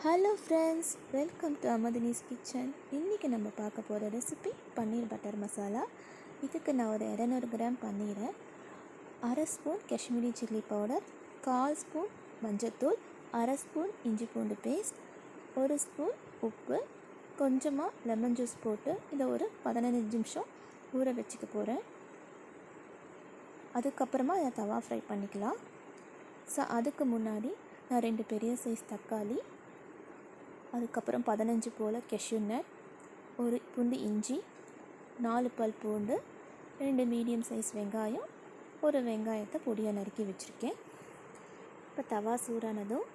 Hello friends, welcome to Amathini's kitchen. இன்றைக்கி நம்ம பார்க்க போகிற ரெசிபி பன்னீர் பட்டர் மசாலா. இதுக்கு நான் ஒரு 200 கிராம் பன்னீரை, அரை spoon Kashmiri chilli powder, 1/4 spoon மஞ்சத்தூள், அரை ஸ்பூன் இஞ்சி பூண்டு பேஸ்ட், 1 ஸ்பூன் உப்பு, கொஞ்சமாக லெமன் ஜூஸ் போட்டு இதை ஒரு 15 நிமிஷம் ஊற வச்சுக்க போகிறேன். அதுக்கப்புறமா இதை தவா ஃப்ரை பண்ணிக்கலாம். ஸோ அதுக்கு முன்னாடி நான் 2 பெரிய சைஸ் தக்காளி, அதுக்கப்புறம் 15 போல் கேஷ்யூ நட், ஒரு துண்டு இஞ்சி, 4 பல் பூண்டு, 2 மீடியம் சைஸ் வெங்காயம், ஒரு வெங்காயத்தை பொடியாக நறுக்கி வச்சுருக்கேன். இப்போ தவா சூடானதும்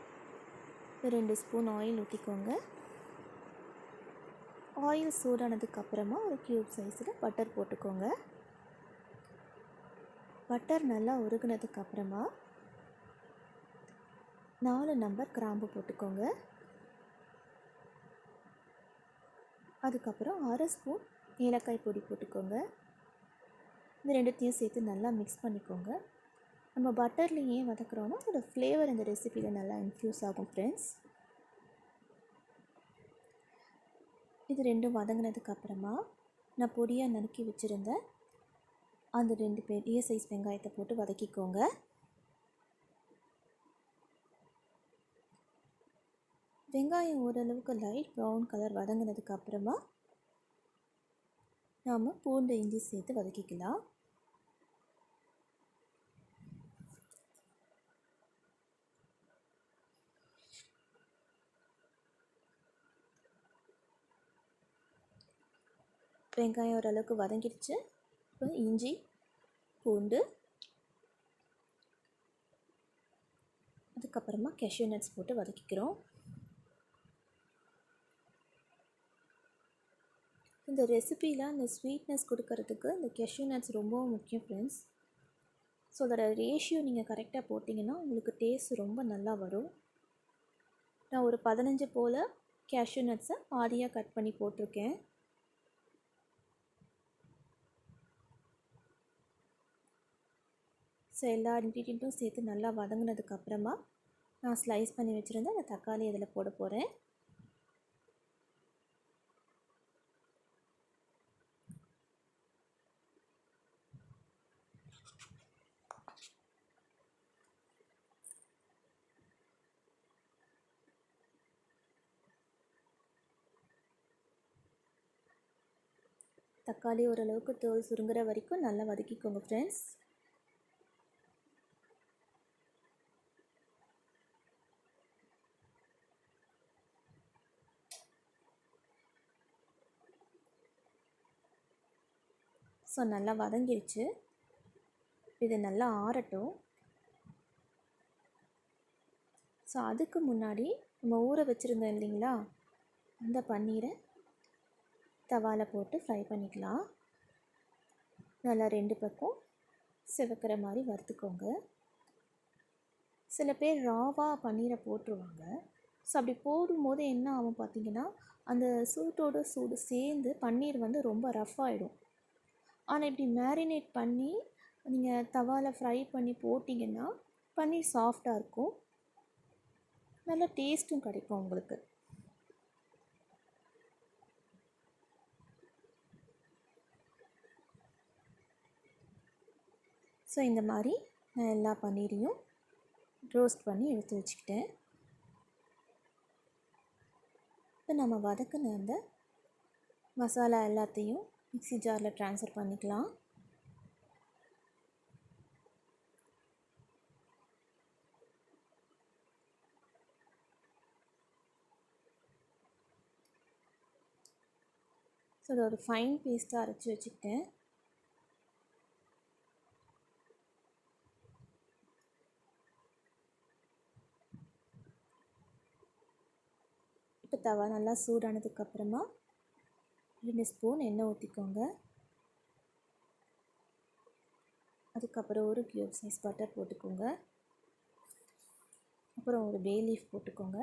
2 ஸ்பூன் ஆயில் ஊற்றிக்கோங்க. ஆயில் சூடானதுக்கப்புறமா ஒரு க்யூப் சைஸில் பட்டர் போட்டுக்கோங்க. பட்டர் நல்லா உருகுனதுக்கப்புறமா 4 நம்பர் கிராம்பு போட்டுக்கோங்க. அதுக்கப்புறம் அரை ஸ்பூன் ஏலக்காய் பொடி போட்டுக்கோங்க. இந்த ரெண்டுத்தையும் சேர்த்து நல்லா மிக்ஸ் பண்ணிக்கோங்க. நம்ம பட்டரில் ஏன் வதக்குறோன்னா அதோட ஃப்ளேவர் இந்த ரெசிபியில் நல்லா இன்ஃப்யூஸ் ஆகும் ஃப்ரெண்ட்ஸ். இது ரெண்டும் வதங்கினதுக்கப்புறமா நான் பொடியாக நறுக்கி வச்சுருந்தேன் அந்த 2 பெரிய சைஸ் வெங்காயத்தை போட்டு வதக்கிக்கோங்க. வெங்காயம் ஓரளவுக்கு லைட் ப்ரௌன் கலர் வதங்கினதுக்கு அப்புறமா நாம் பூண்டு இஞ்சி சேர்த்து வதக்கிக்கலாம். வெங்காயம் ஓரளவுக்கு வதங்கிடுச்சு. இப்போ இஞ்சி பூண்டு, அதுக்கப்புறமா கேஷ்யூ நட்ஸ் போட்டு வதக்கிக்கிறோம். இந்த ரெசிப்பியில் அந்த ஸ்வீட்னஸ் கொடுக்கறதுக்கு இந்த கேஷ்யூ நட்ஸ் ரொம்பவும் முக்கியம் ஃப்ரெண்ட்ஸ். ஸோ அதோட ரேஷியோ நீங்கள் கரெக்டாக போட்டிங்கன்னா உங்களுக்கு டேஸ்ட் ரொம்ப நல்லா வரும். நான் ஒரு 15 போல் கேஷ்யூ நட்ஸை பாதியாக கட் பண்ணி போட்டிருக்கேன். ஸோ எல்லா இன்க்ரீடியண்ட்டும் சேர்த்து நல்லா வதங்கினதுக்கப்புறமா நான் ஸ்லைஸ் பண்ணி வச்சுருந்தேன் அந்த தக்காளி இதில் போட போகிறேன். தக்காளி ஓரளவுக்கு தோல் சுருங்குற வரைக்கும் நல்லா வதக்கிக்கோங்க ஃப்ரெண்ட்ஸ். ஸோ நல்லா வதங்கிடுச்சு. இது நல்லா ஆறட்டும். ஸோ அதுக்கு முன்னாடி நம்ம ஊற வச்சுருந்தோம் இல்லைங்களா, அந்த பன்னீரை தவாவில் போட்டு ஃப்ரை பண்ணிக்கலாம். நல்லா 2 பக்கம் சிவக்கிற மாதிரி வறுத்துக்கோங்க. சில பேர் ராவாக பன்னீரை போட்டுருவாங்க. ஸோ அப்படி போடும்போது என்ன ஆகும் பார்த்திங்கன்னா, அந்த சூட்டோட சூடு சேர்ந்து பன்னீர் வந்து ரொம்ப ரஃப் ஆகிடும். ஆனால் இப்படி மேரினேட் பண்ணி நீங்கள் தவாவில் ஃப்ரை பண்ணி போட்டிங்கன்னா பன்னீர் சாஃப்டாக இருக்கும், நல்ல டேஸ்ட்டும் கிடைக்கும் உங்களுக்கு. ஸோ இந்த மாதிரி நான் எல்லா பன்னீரையும் ரோஸ்ட் பண்ணி எடுத்து வச்சுக்கிட்டேன். இப்போ நம்ம வதக்கின அந்த மசாலா எல்லாத்தையும் மிக்ஸி ஜாரில் ட்ரான்ஸ்ஃபர் பண்ணிக்கலாம். ஸோ அதை ஒரு ஃபைன் பேஸ்ட்டாக அரைச்சி வச்சுக்கிட்டேன். இப்போ தவா நல்லா சூடானதுக்கப்புறமா 2 ஸ்பூன் எண்ணெய் ஊற்றிக்கோங்க. அதுக்கப்புறம் ஒரு க்யூப் சைஸ் பட்டர் போட்டுக்கோங்க. அப்புறம் ஒரு பே லீஃப் போட்டுக்கோங்க.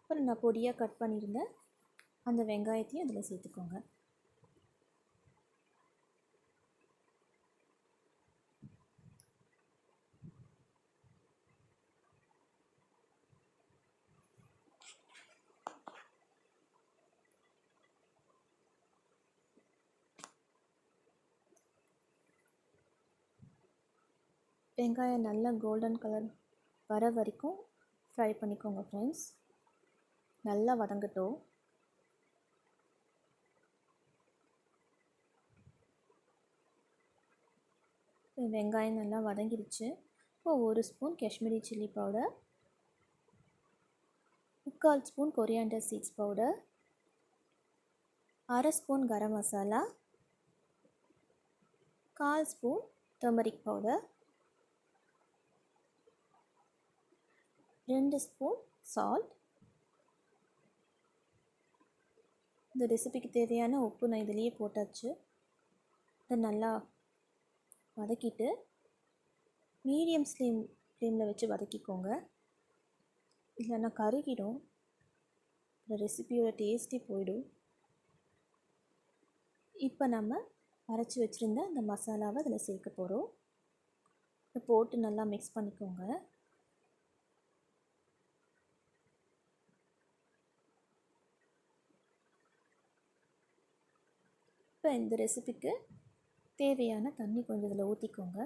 அப்புறம் நான் பொடியாக கட் பண்ணியிருந்தேன் அந்த வெங்காயத்தையும் அதில் சேர்த்துக்கோங்க. வெங்காயம் நல்லா கோல்டன் கலர் வர வரைக்கும் ஃப்ரை பண்ணிக்கோங்க ஃப்ரெண்ட்ஸ். நல்லா வதங்கட்டும். வெங்காயம் நல்லா வதங்கிடுச்சு. இப்போ 1 spoon Kashmiri chilli powder, 3/4 spoon coriander seeds powder, 1/2 spoon garam masala, 1/4 spoon turmeric powder, 2 spoon salt. இந்த ரெசிபிக்கு தேவையான உப்பு நான் இதிலேயே போட்டாச்சு. இதை நல்லா வதக்கிட்டு மீடியம் ஃப்ளேமில் வச்சு வதக்கிக்கோங்க, இல்லைன்னா கருகிடும். இந்த ரெசிபியோட டேஸ்ட்டே போயிடும். இப்போ நம்ம அரைச்சி வச்சுருந்த அந்த மசாலாவை அதில் சேர்க்க போகிறோம். இதை போட்டு நல்லா மிக்ஸ் பண்ணிக்கோங்க. இப்போ இந்த ரெசிபிக்கு தேவையான தண்ணி கொஞ்சம் இதில் ஊற்றிக்கோங்க.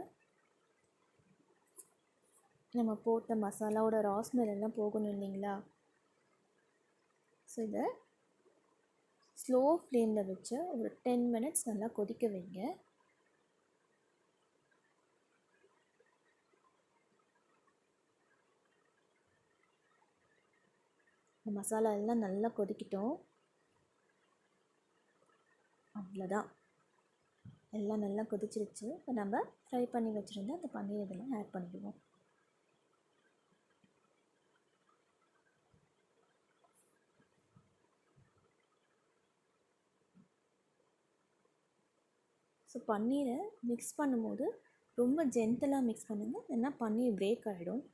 நம்ம போட்ட மசாலாவோட ரா ஸ்மெல் எல்லாம் போகணும் இல்லைங்களா? ஸோ இதை ஸ்லோ ஃப்ளேமில் வச்சு ஒரு 10 மினிட்ஸ் நல்லா கொதிக்க வைங்க. இந்த மசாலா எல்லாம் நல்லா கொதிக்கிட்டோம். அவ்வளோதான், எல்லாம் நல்லா கொதிச்சிருச்சு. இப்போ நம்ம ஃப்ரை பண்ணி வச்சுருந்த அந்த பன்னீர் இதெல்லாம் ஆட் பண்ணிடுவோம். ஸோ பன்னீரை மிக்ஸ் பண்ணும்போது ரொம்ப ஜென்டலாக மிக்ஸ் பண்ணுங்கள், இல்லைன்னா பன்னீர் பிரேக் ஆகிடும்.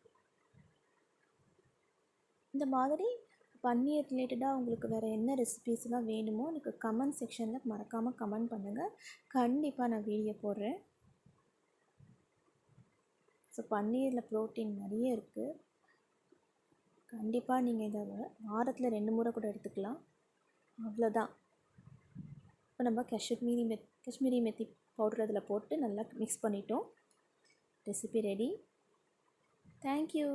இந்த மாதிரி பன்னீர் ரிலேட்டடாக உங்களுக்கு வேறு என்ன ரெசிபீஸ்லாம் வேணுமோ எனக்கு கமெண்ட் செக்ஷனில் மறக்காமல் கமெண்ட் பண்ணுங்கள். கண்டிப்பாக நான் வீடியோ போடுறேன். ஸோ பன்னீரில் ப்ரோட்டீன் நிறைய இருக்குது. கண்டிப்பாக நீங்கள் இதை வாரத்தில் 2 முறை கூட எடுத்துக்கலாம். அவ்வளோதான். இப்போ நம்ம காஷ்மீரி மெத்தி பவுடர் அதில் போட்டு நல்லா மிக்ஸ் பண்ணிட்டோம். Recipe ready. தேங்க்யூ.